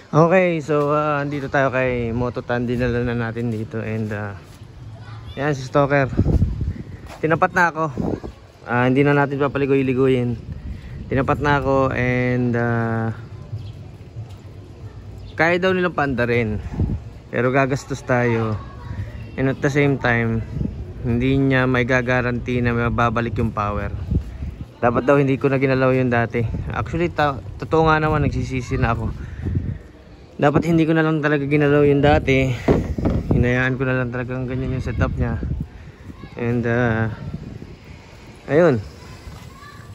Okay, so andito tayo kay Mototan. Dinala na natin dito. And yan si Stalker. Tinapat na ako. Hindi na natin papaligoy-ligoyin. Tinapat na ako. And kaya daw nilang paandarin, pero gagastos tayo. And at the same time, hindi niya may gagaranti na mababalik yung power. Dapat daw hindi ko na ginalaw yung dati. Actually, totoo nga naman, nagsisisi na ako. Dapat hindi ko na lang talaga ginalaw yung dati. Hinayaan ko na lang talagang ganyan yung setup niya. And ayun.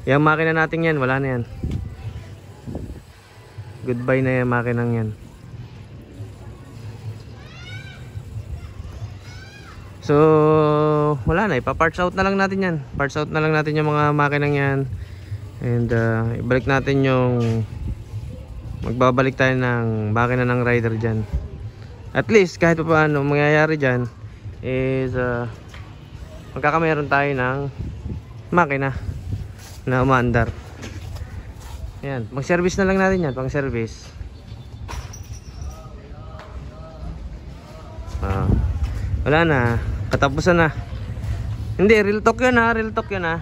Yung makina natin yan, wala na yan. Goodbye na yung makinang yan. So wala na, ipa-parts out na lang natin yan. Parts out na lang natin yung mga makinang yan. And ibalik natin yung, magbabalik tayo ng makina ng rider dyan. At least kahit pa paano mangyayari dyan is magkakameron tayo ng makina na umaandar. Yan, mag service na lang natin yan, pang service. Wala na, katapusan na. Hindi, real talk yun ha, real talk yun ha.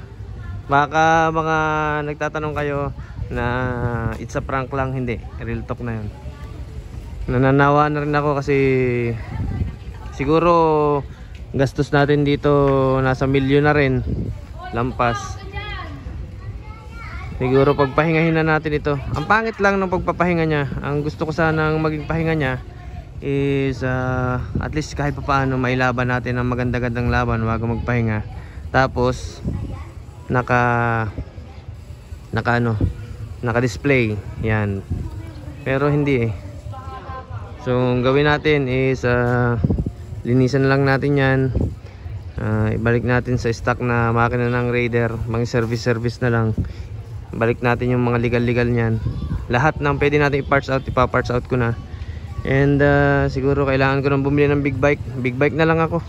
Baka mga nagtatanong kayo na it's a prank lang, hindi, real talk na yun. Nananawa na rin ako kasi siguro gastos natin dito nasa milyon na rin, lampas. Siguro pagpahingahin na natin ito. Ang pangit lang ng pagpapahinga niya. Ang gusto ko sanang maging pahinga niya is at least kahit pa paano mailaban natin ang maganda-gandang laban bago magpahinga. Tapos naka-display yan, pero hindi eh. So ang gawin natin is linisan lang natin yan, ibalik natin sa stock na makina ng Raider, mga service na lang. Balik natin yung mga legal nyan. Lahat ng pwede natin i-parts out, ipa-parts out ko na. And siguro kailangan ko nang bumili ng big bike na lang ako,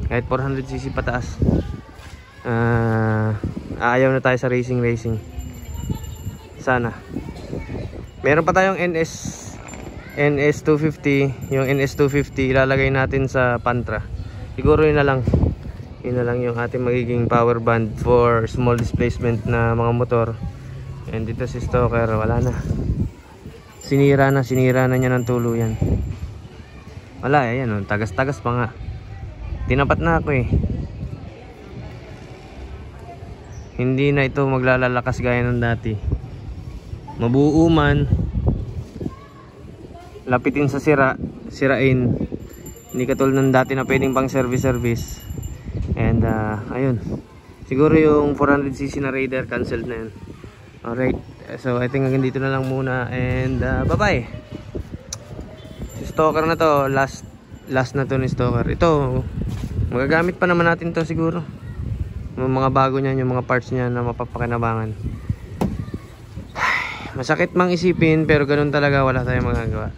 kahit 400cc pataas. Ayaw na tayo sa racing. Sana. Meron pa tayong NS250. Yung NS250 ilalagay natin sa Pantra. Siguro yun na lang yung ating magiging power band for small displacement na mga motor. And dito si Stalker, wala na. Sinira na niya ng tuluyan. Wala, ayan oh, tagas-tagas pa nga. Tinapat na ako eh. Hindi na ito maglalalakas gaya ng dati. Mabuo man, lapitin sa sirain. Hindi katulad ng dati na pwedeng pang service. And ayun, siguro yung 400cc na Raider cancelled na yun. Alright, so I think hanggang dito na lang muna. And bye bye. Si Stalker na to, last na to ni Stalker. Ito magagamit pa naman natin to siguro. Yung mga bago niyan, yung mga parts niya na mapapakinabangan. Masakit mang isipin, pero ganun talaga, wala tayong magagawa.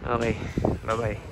Okay, bye bye.